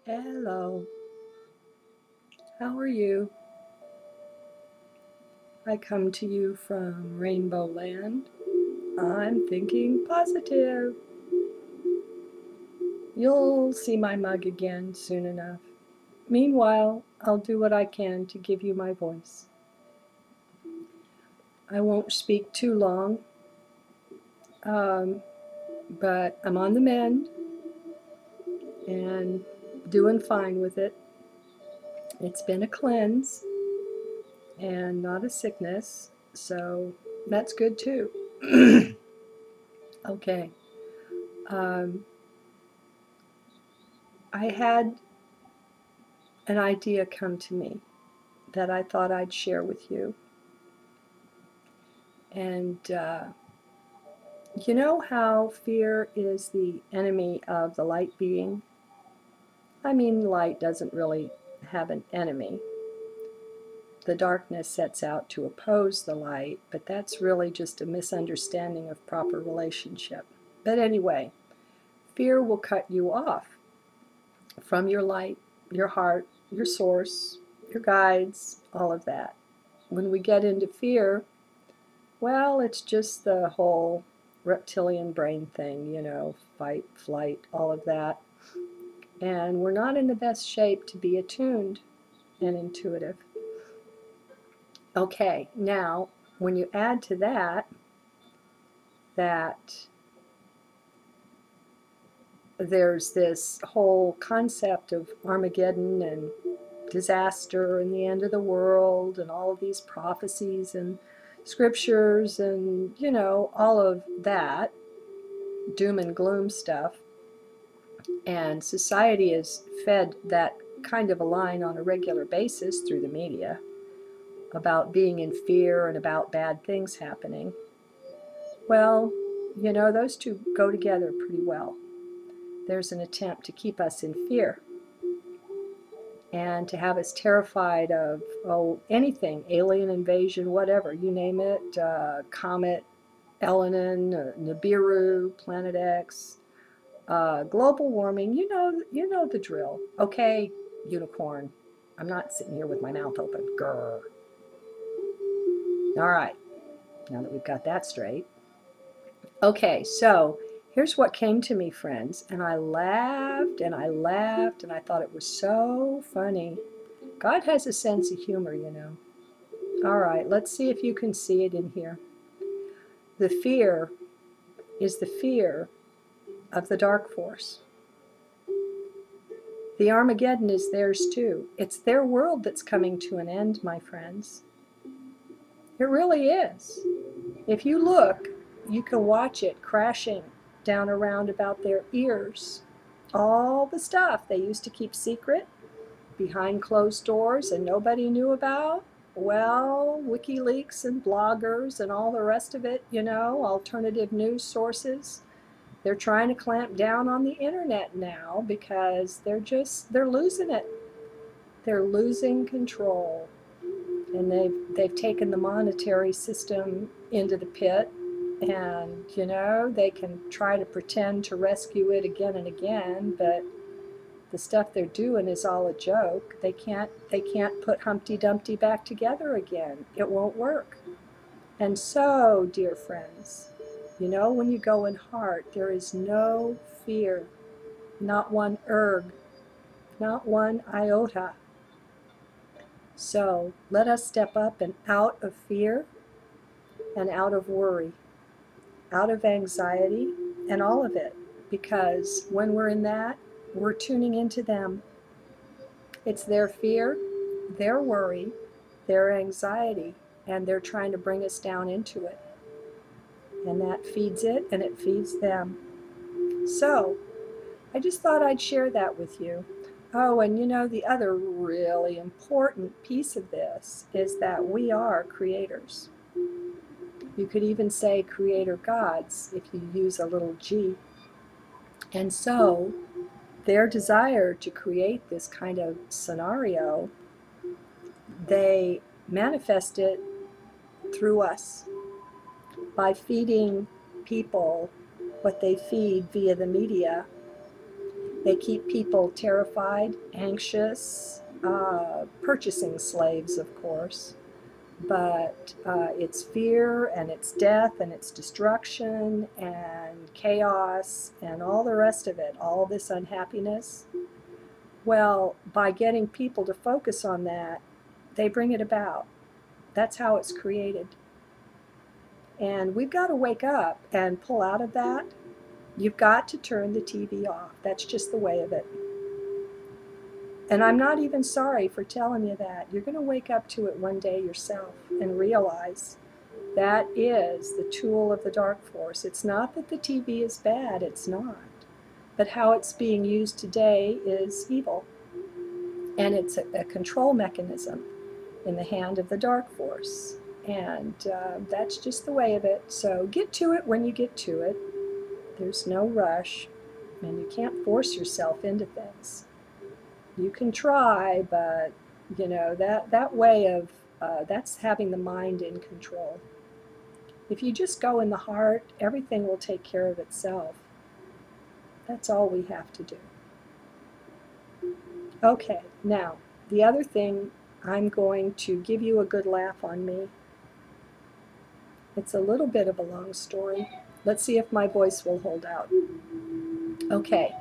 Hello, how are you? I come to you from Rainbow Land. I'm thinking positive. You'll see my mug again soon enough. Meanwhile, I'll do what I can to give you my voice. I won't speak too long, um, but I'm on the mend and doing fine with it. It's been a cleanse and not a sickness, so that's good too. Okay. Um, I had an idea come to me that I thought I'd share with you. And you know how fear is the enemy of the light being? I mean, light doesn't really have an enemy. The darkness sets out to oppose the light, but that's really just a misunderstanding of proper relationship. But anyway, fear will cut you off from your light, your heart, your source, your guides, all of that. When we get into fear, well, it's just the whole reptilian brain thing, fight, flight, all of that. And we're not in the best shape to be attuned and intuitive. Okay, now, when you add to that, that there's this whole concept of Armageddon and disaster and the end of the world and all of these prophecies and scriptures and, all of that doom and gloom stuff. And society is fed that kind of a line on a regular basis through the media about being in fear and about bad things happening. Well, those two go together pretty well. There's an attempt to keep us in fear and to have us terrified of, anything, alien invasion, whatever, you name it, Comet, Elenin, Nibiru, Planet X, global warming, you know the drill. Okay, unicorn. I'm not sitting here with my mouth open. Grr. All right, now that we've got that straight. Okay, so here's what came to me, friends, and I laughed and I laughed and I thought it was so funny. God has a sense of humor, All right, let's see if you can see it in here. The fear is the fear of the dark force. The Armageddon is theirs too. It's their world that's coming to an end, my friends. It really is. If you look, you can watch it crashing down around about their ears. All the stuff they used to keep secret behind closed doors and nobody knew about. Well, WikiLeaks and bloggers and all the rest of it, alternative news sources. They're trying to clamp down on the internet now because they're losing it. They're losing control. And they've taken the monetary system into the pit, and they can try to pretend to rescue it again and again, but the stuff they're doing is all a joke. They can't put Humpty Dumpty back together again. It won't work. And so, dear friends, when you go in heart, there is no fear, not one erg, not one iota. So let us step up and out of fear and out of worry, out of anxiety and all of it. Because when we're in that, we're tuning into them. It's their fear, their worry, their anxiety, and they're trying to bring us down into it. And that feeds it and it feeds them. So I just thought I'd share that with you. Oh, and the other really important piece of this is that we are creators. You could even say creator gods if you use a little g. And so their desire to create this kind of scenario, they manifest it through us by feeding people what they feed via the media They keep people terrified, anxious, purchasing slaves, of course. But it's fear and it's death and it's destruction and chaos and all the rest of it, all this unhappiness. Well, by getting people to focus on that, they bring it about. That's how it's created. And we've got to wake up and pull out of that. You've got to turn the TV off. That's just the way of it. And I'm not even sorry for telling you that. You're going to wake up to it one day yourself and realize that is the tool of the dark force. It's not that the TV is bad, it's not. But how it's being used today is evil. And it's a control mechanism in the hand of the dark force. And that's just the way of it. So get to it when you get to it. There's no rush. And you can't force yourself into things. You can try, but you know, that way of, that's having the mind in control. If you just go in the heart, everything will take care of itself. That's all we have to do. Okay, now, the other thing, I'm going to give you a good laugh on me. It's a little bit of a long story. Let's see if my voice will hold out. Okay.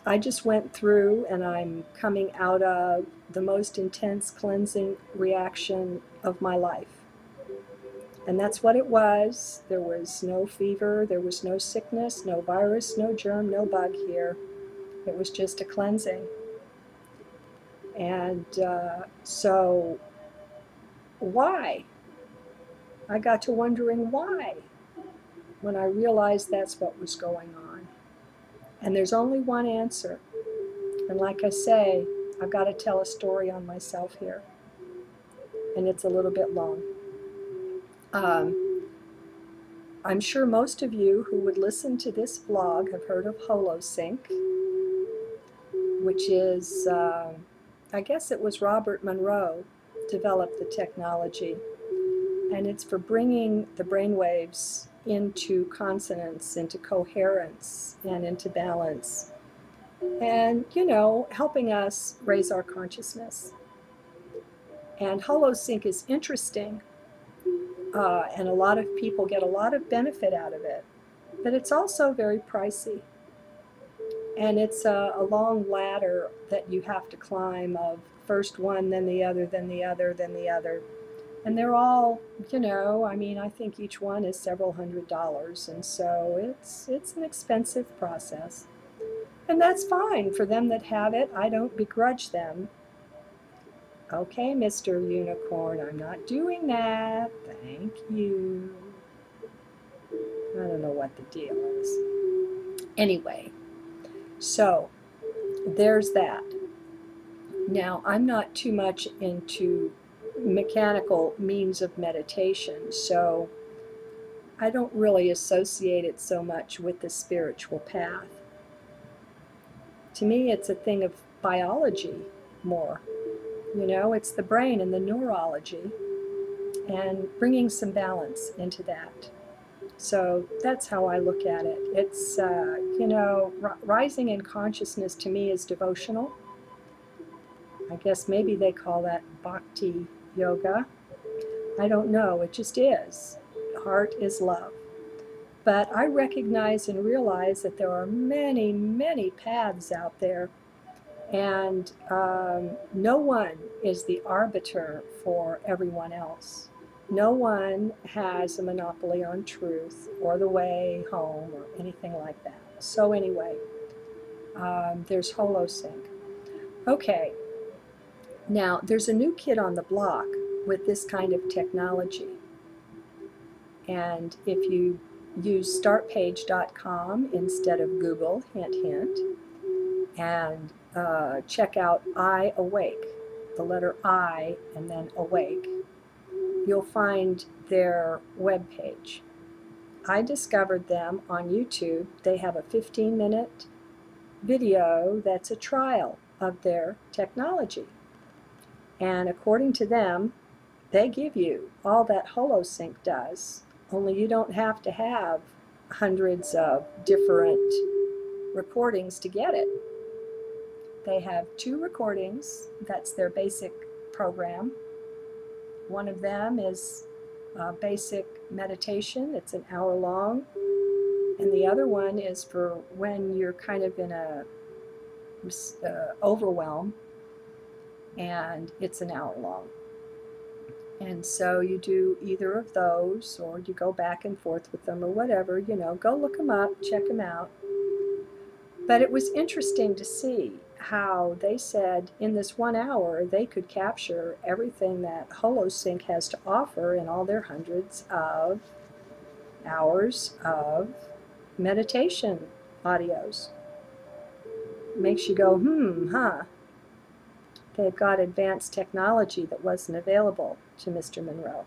I just went through and I'm coming out of the most intense cleansing reaction of my life. And that's what it was. There was no fever, there was no sickness, no virus, no germ, no bug here. It was just a cleansing. And so why? I got to wondering why when I realized that's what was going on. And there's only one answer. And like I say, I've got to tell a story on myself here. And it's a little bit long. I'm sure most of you who would listen to this blog have heard of Holosync, which is, I guess it was Robert Monroe developed the technology. And it's for bringing the brainwaves into consonance, into coherence, and into balance. And, you know, helping us raise our consciousness. And Holosync is interesting, and a lot of people get a lot of benefit out of it. But it's also very pricey. And it's a long ladder that you have to climb of first one, then the other, then the other, then the other. And they're all, you know, I mean, I think each one is several $100s, and so it's an expensive process. And that's fine for them that have it. I don't begrudge them. Okay, Mr. Unicorn, I'm not doing that. Thank you. I don't know what the deal is. Anyway, so there's that. Now, I'm not too much into mechanical means of meditation, so I don't really associate it so much with the spiritual path. To me, it's a thing of biology more. You know, it's the brain and the neurology and bringing some balance into that. So that's how I look at it. It's, you know, rising in consciousness to me is devotional. I guess maybe they call that bhakti yoga. I don't know. It just is. Heart is love. But I recognize and realize that there are many, many paths out there. And no one is the arbiter for everyone else. No one has a monopoly on truth or the way home or anything like that. So anyway, there's Holosync. Okay, now there's a new kid on the block with this kind of technology. And if you use startpage.com instead of Google, hint, hint, and check out iAwake, the letter I and then awake, you'll find their webpage. I discovered them on YouTube. They have a 15-minute video that's a trial of their technology. And according to them, they give you all that Holosync does, only you don't have to have hundreds of different recordings to get it. They have 2 recordings. That's their basic program. One of them is basic meditation. It's an hour long. And the other one is for when you're kind of in a overwhelm, and it's an hour long. And so you do either of those, or you go back and forth with them, or whatever, you know, go look them up, check them out. But it was interesting to see how they said in this 1 hour they could capture everything that Holosync has to offer in all their hundreds of hours of meditation audios. Makes you go, huh. They've got advanced technology that wasn't available to Mr. Monroe.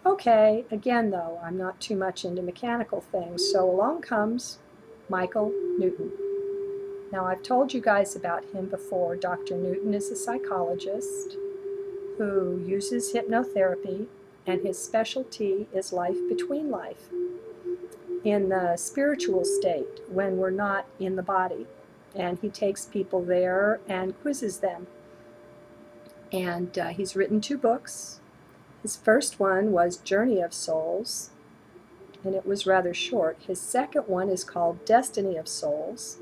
Okay, again though, I'm not too much into mechanical things, so along comes Michael Newton. Now, I've told you guys about him before. Dr. Newton is a psychologist who uses hypnotherapy, and his specialty is life between life, in the spiritual state when we're not in the body. And he takes people there and quizzes them. And he's written 2 books. His first one was Journey of Souls, and it was rather short. His second one is called Destiny of Souls,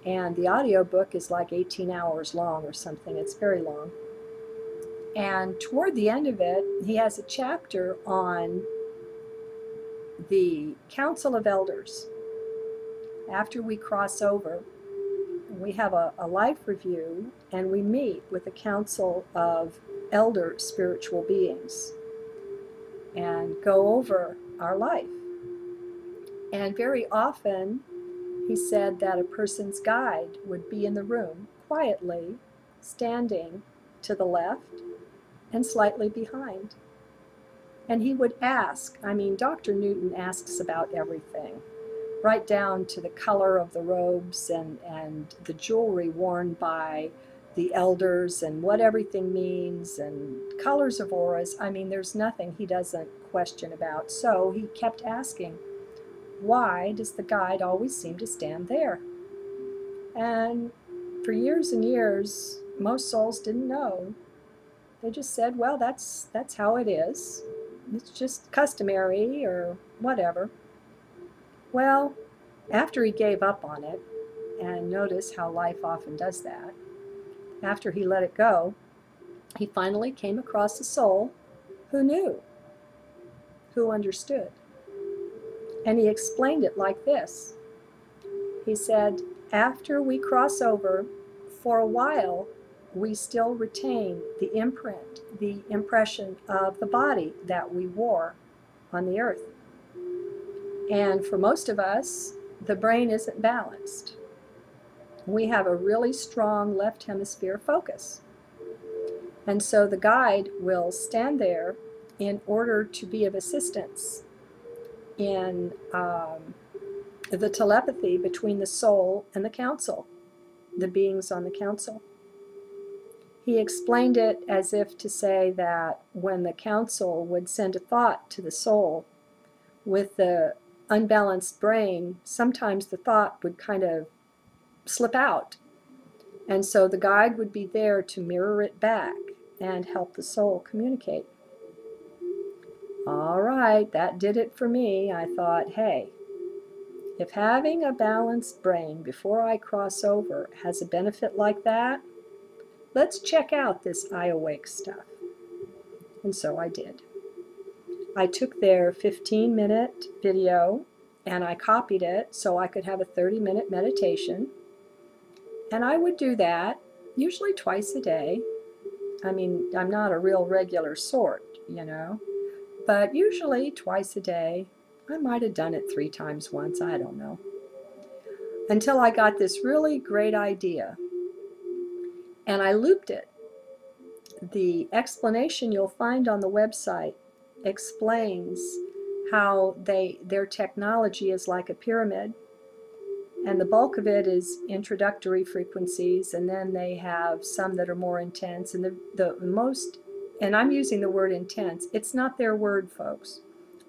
and the audio book is like 18 hours long or something. It's very long. And toward the end of it, he has a chapter on the Council of Elders. After we cross over, we have a life review, and we meet with a council of elder spiritual beings and go over our life. And very often, he said that a person's guide would be in the room quietly, standing to the left and slightly behind. And he would ask, I mean, Dr. Newton asks about everything, right down to the color of the robes and the jewelry worn by the elders and what everything means and colors of auras. I mean, there's nothing he doesn't question about. So he kept asking, why does the guide always seem to stand there? And for years and years, most souls didn't know. They just said, well, that's how it is. It's just customary or whatever. Well, after he gave up on it, and notice how life often does that, after he let it go, he finally came across a soul who knew, who understood. And he explained it like this. He said, after we cross over, for a while, we still retain the imprint, the impression of the body that we wore on the earth. And for most of us, the brain isn't balanced. We have a really strong left hemisphere focus. And so the guide will stand there in order to be of assistance in the telepathy between the soul and the council, the beings on the council. He explained it as if to say that when the council would send a thought to the soul with the unbalanced brain, sometimes the thought would kind of slip out. And so the guide would be there to mirror it back and help the soul communicate. All right, that did it for me. I thought, hey, if having a balanced brain before I cross over has a benefit like that, let's check out this iAwake stuff. And so I did. I took their 15-minute video and I copied it so I could have a 30-minute meditation. And I would do that usually twice a day. I mean, I'm not a real regular sort, you know, but usually twice a day. I might have done it 3 times once, I don't know. Until I got this really great idea. And I looped it. The explanation you'll find on the website explains how their technology is like a pyramid, and the bulk of it is introductory frequencies, and then they have some that are more intense, and the most, and I'm using the word intense, it's not their word, folks.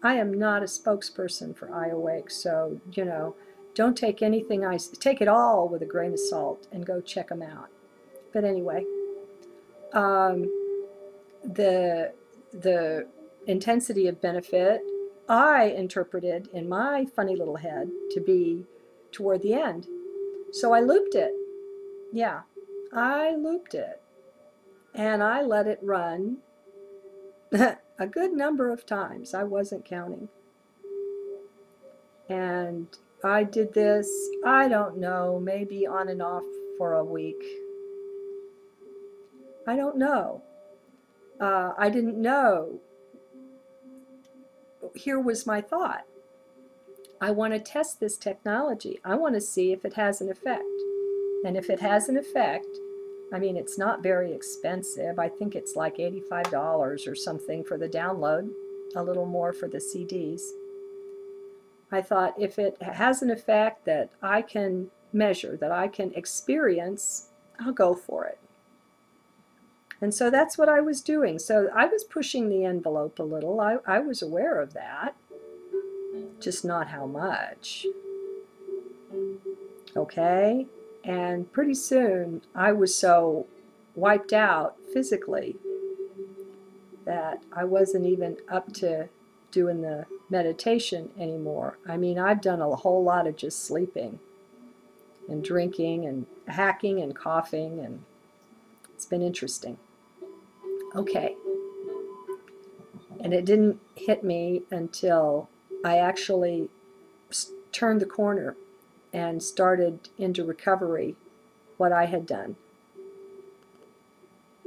I am not a spokesperson for iAwake, so, you know, don't take anything take it all with a grain of salt and go check them out. But anyway, the intensity of benefit I interpreted in my funny little head to be toward the end. So I looped it. Yeah, I looped it. And I let it run a good number of times. I wasn't counting. And I did this, I don't know, maybe on and off for a week. I don't know. I didn't know. Here was my thought. I want to test this technology. I want to see if it has an effect. And if it has an effect, I mean, it's not very expensive. I think it's like $85 or something for the download, a little more for the CDs. I thought if it has an effect that I can measure, that I can experience, I'll go for it. And so that's what I was doing. So I was pushing the envelope a little. I was aware of that, just not how much. Okay? And pretty soon I was so wiped out physically that I wasn't even up to doing the meditation anymore. I mean, I've done a whole lot of just sleeping and drinking and hacking and coughing, and it's been interesting. Okay. And it didn't hit me until I actually turned the corner and started into recovery what I had done.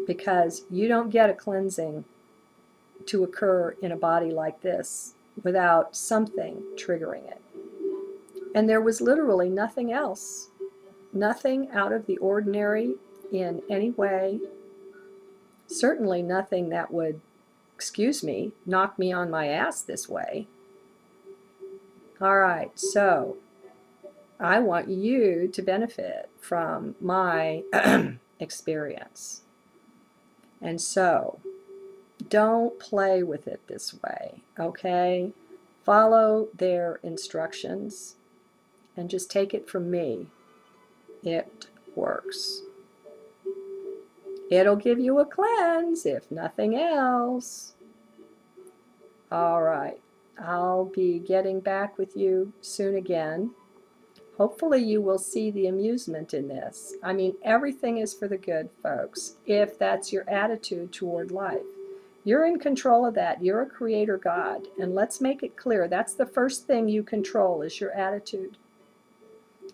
Because you don't get a cleansing to occur in a body like this without something triggering it. And there was literally nothing else, nothing out of the ordinary in any way, certainly nothing that would, excuse me, knock me on my ass this way. All right, so I want you to benefit from my experience. And so don't play with it this way, okay? Follow their instructions and just take it from me. It works. It'll give you a cleanse, if nothing else. All right, I'll be getting back with you soon again. Hopefully you will see the amusement in this. I mean, everything is for the good, folks, if that's your attitude toward life. You're in control of that. You're a creator God. And let's make it clear, that's the first thing you control is your attitude.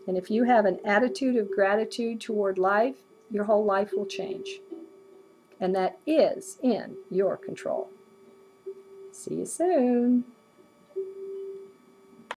And if you have an attitude of gratitude toward life, your whole life will change. And that is in your control. See you soon.